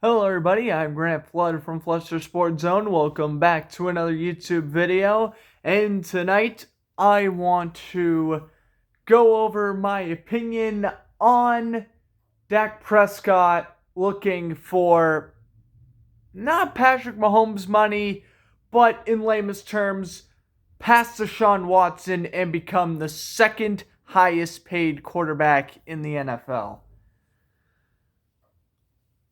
Hello everybody, I'm Grant Flood from Fluster Sports Zone. Welcome back to another YouTube video. And tonight I want to go over my opinion on Dak Prescott looking for not Patrick Mahomes money, but in lamest terms, pass Deshaun Watson and become the second highest paid quarterback in the NFL.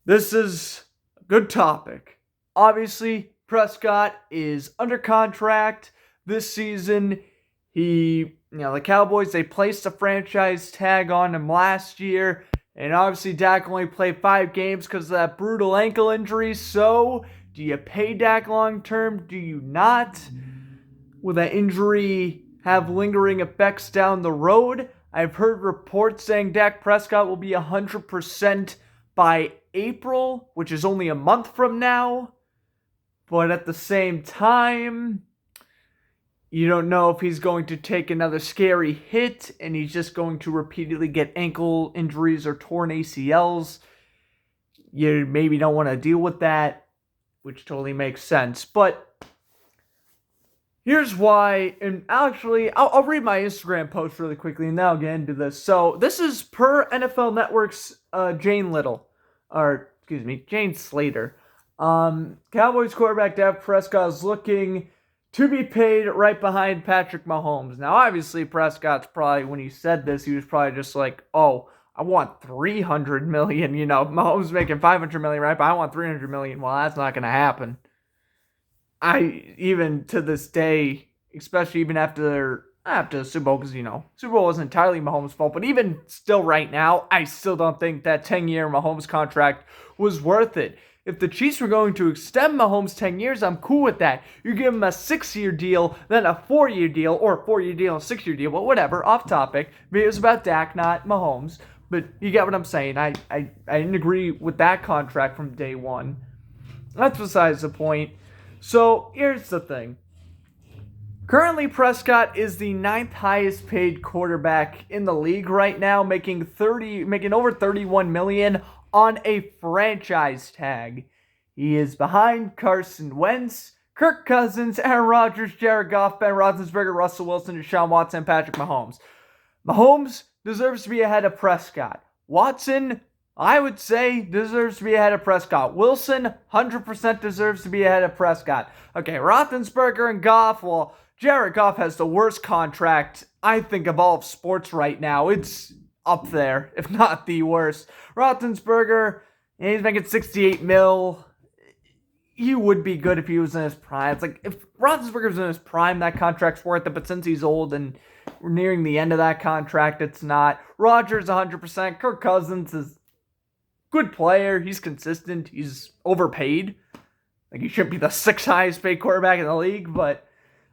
This is a good topic. Obviously, Prescott is under contract this season. The Cowboys, they placed a franchise tag on him last year. And obviously, Dak only played 5 games because of that brutal ankle injury. So, do you pay Dak long term? Do you not? Will that injury have lingering effects down the road? I've heard reports saying Dak Prescott will be 100% by April, which is only a month from now. But at the same time, you don't know if he's going to take another scary hit and he's just going to repeatedly get ankle injuries or torn ACLs. You maybe don't want to deal with that, which totally makes sense. But here's why, and actually, I'll read my Instagram post really quickly and then I'll get into this. So this is per NFL Network's Jane Slater. Cowboys quarterback Dak Prescott is looking to be paid right behind Patrick Mahomes. Now, obviously, Prescott's probably, when he said this, he was probably just like, oh, I want $300 million. Mahomes making $500 million, right? But I want $300 million. Well, that's not going to happen. Even to this day, especially even after the Super Bowl, because, Super Bowl wasn't entirely Mahomes' fault, but even still right now, I still don't think that 10-year Mahomes contract was worth it. If the Chiefs were going to extend Mahomes 10 years, I'm cool with that. You give him a 6-year deal, then a 4-year deal, or a 4-year deal and a 6-year deal, but whatever, off topic. It was about Dak, not Mahomes. But you get what I'm saying. I didn't agree with that contract from day one. That's besides the point. So, here's the thing. Currently, Prescott is the 9th highest paid quarterback in the league right now, making over $31 million on a franchise tag. He is behind Carson Wentz, Kirk Cousins, Aaron Rodgers, Jared Goff, Ben Roethlisberger, Russell Wilson, Deshaun Watson, and Patrick Mahomes. Mahomes deserves to be ahead of Prescott. Watson, I would say, deserves to be ahead of Prescott. Wilson, 100% deserves to be ahead of Prescott. Okay, Roethlisberger and Goff, well, Jared Goff has the worst contract, I think, of all of sports right now. It's up there, if not the worst. Roethlisberger, he's making $68 million. He would be good if he was in his prime. It's like, if Roethlisberger's in his prime, that contract's worth it, but since he's old and we're nearing the end of that contract, it's not. Rodgers, 100%. Kirk Cousins is good player. He's consistent. He's overpaid. Like, he shouldn't be the 6th highest paid quarterback in the league, but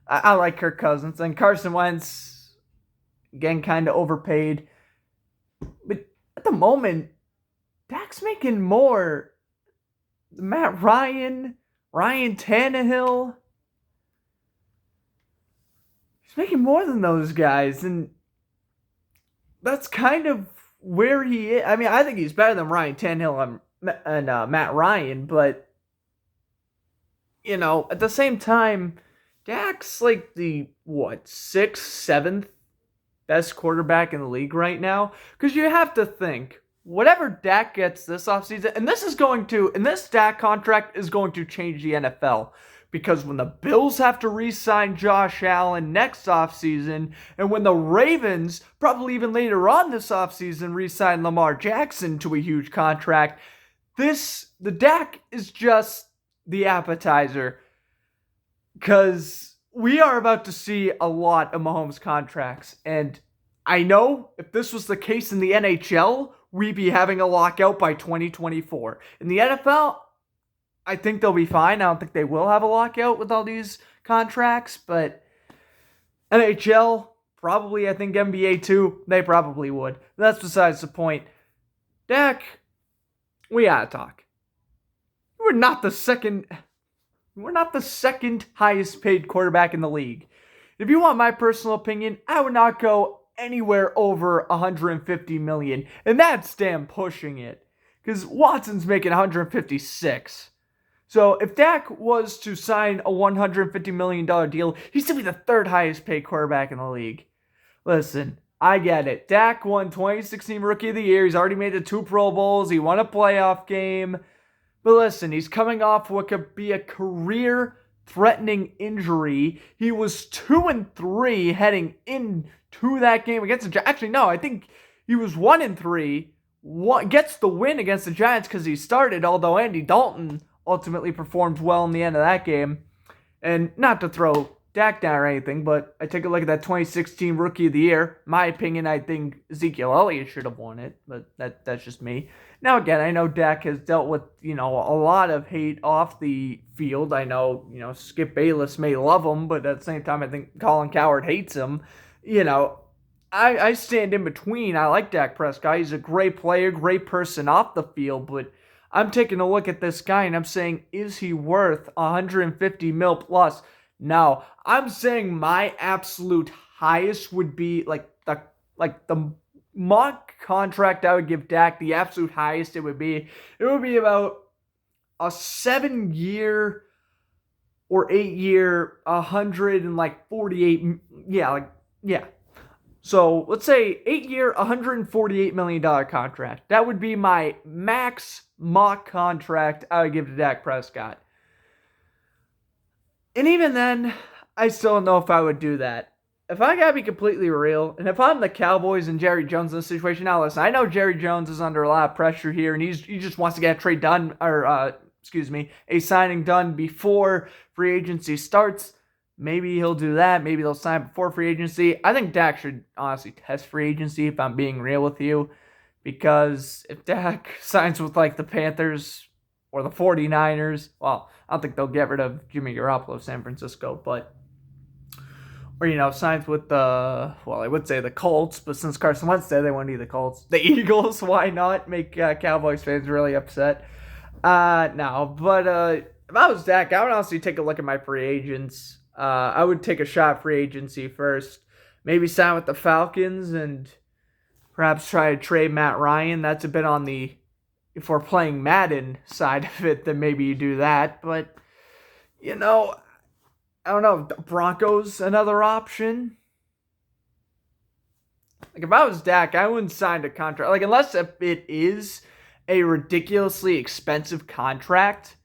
I like Kirk Cousins. And Carson Wentz, again, kind of overpaid. But at the moment, Dak's making more. Matt Ryan Tannehill. He's making more than those guys. And that's kind of where he is. I mean, I think he's better than Ryan Tannehill and Matt Ryan. But, at the same time, Dak's like the, 6th, 7th best quarterback in the league right now? Because you have to think, whatever Dak gets this offseason, and this Dak contract is going to change the NFL. Because when the Bills have to re-sign Josh Allen next offseason, and when the Ravens, probably even later on this offseason, re-sign Lamar Jackson to a huge contract, the Dak is just the appetizer. Because we are about to see a lot of Mahomes contracts. And I know if this was the case in the NHL, we'd be having a lockout by 2024. In the NFL, I think they'll be fine. I don't think they will have a lockout with all these contracts. But NHL, probably, I think NBA too, they probably would. That's besides the point. Dak, we gotta talk. We're not the second highest paid quarterback in the league. If you want my personal opinion, I would not go anywhere over $150 million. And that's damn pushing it. because Watson's making 156. So if Dak was to sign a $150 million deal, he's going to be the third highest paid quarterback in the league. Listen, I get it. Dak won 2016 Rookie of the Year. He's already made the 2 Pro Bowls. He won a playoff game. But listen, he's coming off what could be a career-threatening injury. He was 2-3 heading into that game against the Giants. Actually, no, I think he was 1-3. Gets the win against the Giants because he started, although Andy Dalton ultimately performed well in the end of that game. And not to throw Dak down or anything, but I take a look at that 2016 Rookie of the Year. My opinion, I think Ezekiel Elliott should have won it, but that's just me. Now, again, I know Dak has dealt with, a lot of hate off the field. I know, Skip Bayless may love him, but at the same time, I think Colin Cowherd hates him. I stand in between. I like Dak Prescott. He's a great player, great person off the field, but I'm taking a look at this guy and I'm saying, is he worth 150 mil plus? No, I'm saying my absolute highest would be like the mock contract I would give Dak, the absolute highest it would be about a 7-year or 8-year, 148, yeah. So let's say 8-year, $148 million contract. That would be my max mock contract I would give to Dak Prescott. And even then, I still don't know if I would do that. If I gotta be completely real, and if I'm the Cowboys and Jerry Jones in this situation, now listen, I know Jerry Jones is under a lot of pressure here, and he just wants to get a trade done, or a signing done before free agency starts. Maybe he'll do that. Maybe they'll sign before free agency. I think Dak should honestly test free agency, if I'm being real with you, because if Dak signs with the Panthers or the 49ers, well, I don't think they'll get rid of Jimmy Garoppolo, San Francisco, but or, signs with I would say the Colts, but since Carson Wentz said they won't need the Colts. The Eagles, why not? Make Cowboys fans really upset. No, but if I was Dak, I would honestly take a look at my free agents. I would take a shot at free agency first. Maybe sign with the Falcons and perhaps try to trade Matt Ryan. That's a bit on the, if we're playing Madden side of it, then maybe you do that. But, I don't know, Broncos, another option. If I was Dak, I wouldn't sign a contract. Unless it is a ridiculously expensive contract,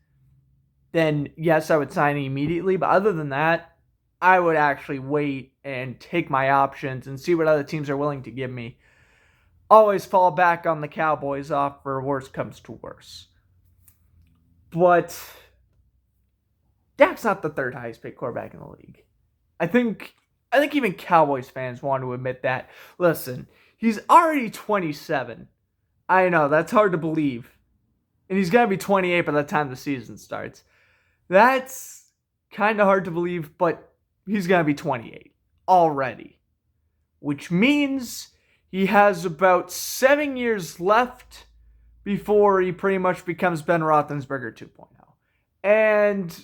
then yes, I would sign it immediately. But other than that, I would actually wait and take my options and see what other teams are willing to give me. Always fall back on the Cowboys offer, worst comes to worse. But Dak's not the third highest paid quarterback in the league. I think even Cowboys fans want to admit that. Listen, he's already 27. I know, that's hard to believe. And he's going to be 28 by the time the season starts. That's kind of hard to believe, but he's going to be 28 already. Which means he has about 7 years left before he pretty much becomes Ben Roethlisberger 2.0. And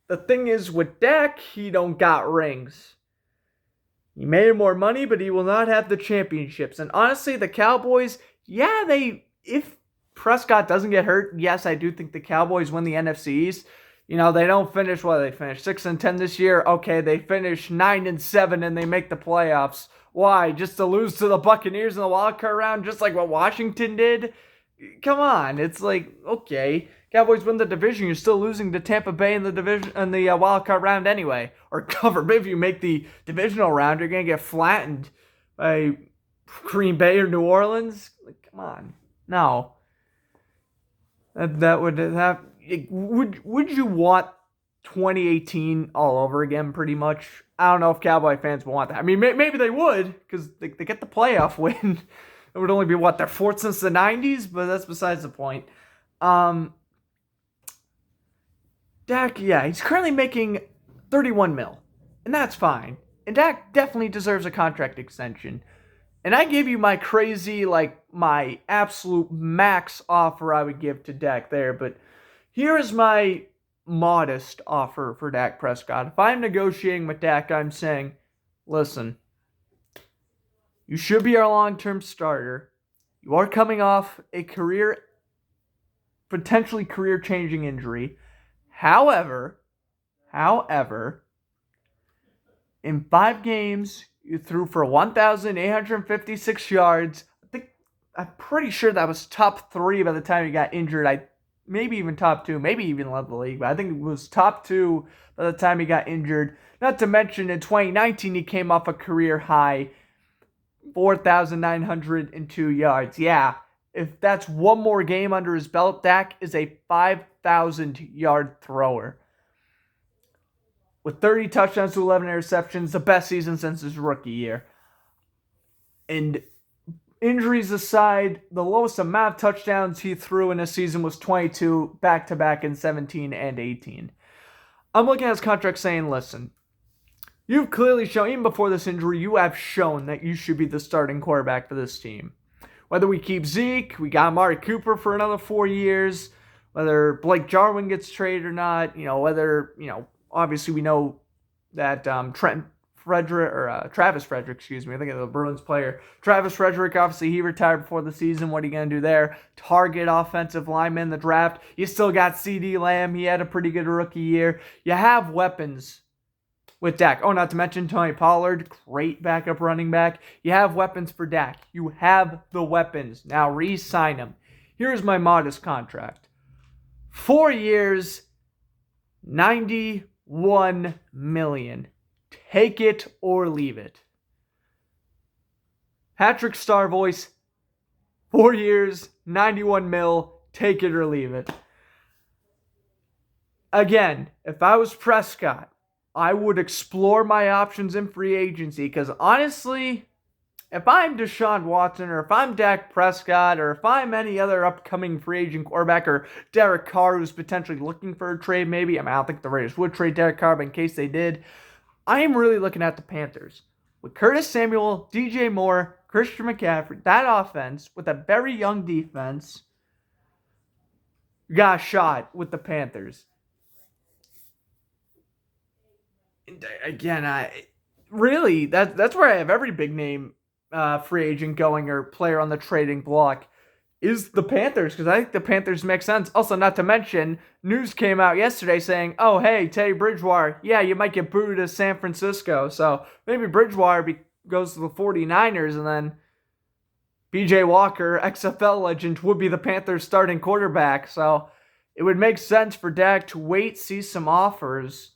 the thing is, with Dak, he don't got rings. He made more money, but he will not have the championships. And honestly, the Cowboys, if Prescott doesn't get hurt, yes, I do think the Cowboys win the NFC East. They don't finish, they finished 6-10 this year. Okay, they finish 9-7 and they make the playoffs. Why? Just to lose to the Buccaneers in the wild card round, just like what Washington did? Come on, it's okay. Cowboys win the division, you're still losing to Tampa Bay in the division in the wild card round anyway. Or cover, maybe if you make the divisional round, you're gonna get flattened by Green Bay or New Orleans. Come on, no. That would have. Would you want 2018 all over again? Pretty much. I don't know if Cowboy fans would want that. I mean, maybe they would because they get the playoff win. It would only be their fourth since the 90s, but that's besides the point. Dak, he's currently making 31 mil, and that's fine. And Dak definitely deserves a contract extension. And I gave you my crazy, my absolute max offer I would give to Dak there, but here is my modest offer for Dak Prescott. If I'm negotiating with Dak, I'm saying, listen, you should be our long-term starter. You are coming off a career potentially career-changing injury. However, in 5 games, you threw for 1,856 yards. I'm pretty sure that was top 3 by the time he got injured. Maybe even top 2, maybe even led the league, but I think it was top 2 by the time he got injured. Not to mention, in 2019, he came off a career high 4,902 yards. Yeah, if that's one more game under his belt, Dak is a 5,000-yard thrower. With 30 touchdowns to 11 interceptions, the best season since his rookie year. And injuries aside, the lowest amount of touchdowns he threw in a season was 22, back-to-back in 17 and 18. I'm looking at his contract saying, listen, you've clearly shown, even before this injury, you have shown that you should be the starting quarterback for this team. Whether we keep Zeke, we got Amari Cooper for another 4 years, whether Blake Jarwin gets traded or not, obviously we know that Travis Frederick, I think of the Bruins player. Travis Frederick, obviously he retired before the season. What are you going to do there? Target offensive lineman in the draft. You still got CeeDee Lamb. He had a pretty good rookie year. You have weapons with Dak. Oh, not to mention Tony Pollard, great backup running back. You have weapons for Dak. You have the weapons. Now re-sign him. Here's my modest contract. 4 years, $91 million. Take it or leave it. Patrick Star voice, 4 years, $91 million. Take it or leave it. Again, if I was Prescott, I would explore my options in free agency because honestly, if I'm Deshaun Watson or if I'm Dak Prescott or if I'm any other upcoming free agent quarterback or Derek Carr who's potentially looking for a trade maybe, I don't think the Raiders would trade Derek Carr, but in case they did, I am really looking at the Panthers. With Curtis Samuel, DJ Moore, Christian McCaffrey, that offense with a very young defense, you got a shot with the Panthers. Again, that's where I have every big name free agent going or player on the trading block is the Panthers, because I think the Panthers make sense. Also, not to mention, news came out yesterday saying, oh, hey, Teddy Bridgewater, yeah, you might get booed to San Francisco. So maybe Bridgewater goes to the 49ers, and then B.J. Walker, XFL legend, would be the Panthers starting quarterback. So it would make sense for Dak to wait, see some offers.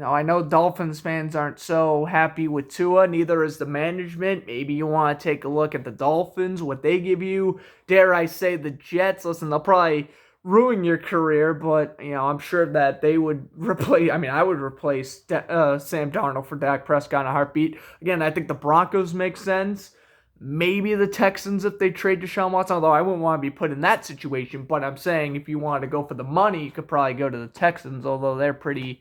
I know Dolphins fans aren't so happy with Tua, neither is the management. Maybe you want to take a look at the Dolphins, what they give you. Dare I say the Jets? Listen, they'll probably ruin your career, but, I'm sure that they would replace, I would replace Sam Darnold for Dak Prescott in a heartbeat. Again, I think the Broncos make sense. Maybe the Texans if they trade Deshaun Watson, although I wouldn't want to be put in that situation. But I'm saying if you wanted to go for the money, you could probably go to the Texans, although they're pretty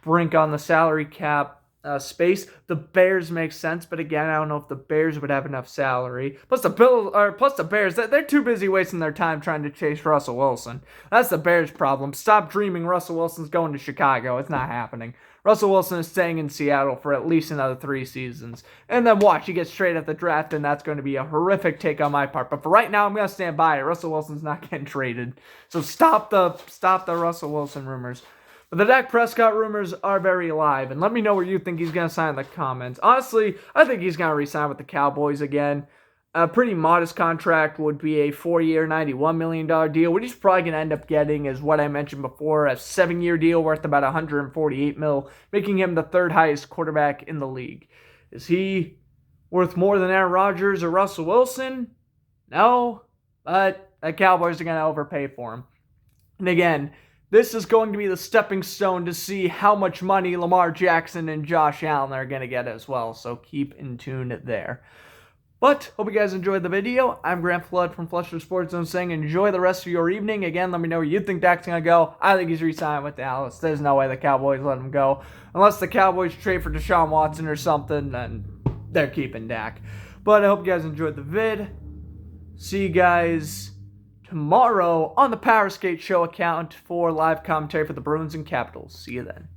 brink on the salary cap space. The Bears make sense, but again, I don't know if the Bears would have enough salary. Plus the Bears, they're too busy wasting their time trying to chase Russell Wilson. That's the Bears' problem. Stop dreaming Russell Wilson's going to Chicago. It's not happening. Russell Wilson is staying in Seattle for at least another 3 seasons. And then watch, he gets traded at the draft, and that's going to be a horrific take on my part. But for right now, I'm going to stand by it. Russell Wilson's not getting traded. So stop the Russell Wilson rumors. But the Dak Prescott rumors are very alive, and let me know where you think he's going to sign in the comments. Honestly, I think he's going to re-sign with the Cowboys again. A pretty modest contract would be a 4-year, $91 million deal. What he's probably going to end up getting is what I mentioned before, a 7-year deal worth about $148 million, making him the 3rd highest quarterback in the league. Is he worth more than Aaron Rodgers or Russell Wilson? No, but the Cowboys are going to overpay for him. And again, this is going to be the stepping stone to see how much money Lamar Jackson and Josh Allen are going to get as well. So keep in tune there. But hope you guys enjoyed the video. I'm Grant Flood from Fletcher Sports Zone saying enjoy the rest of your evening. Again, let me know where you think Dak's going to go. I think he's re-signing with Dallas. There's no way the Cowboys let him go. Unless the Cowboys trade for Deshaun Watson or something, then they're keeping Dak. But I hope you guys enjoyed the vid. See you guys tomorrow on the Power Skate Show account for live commentary for the Bruins and Capitals. See you then.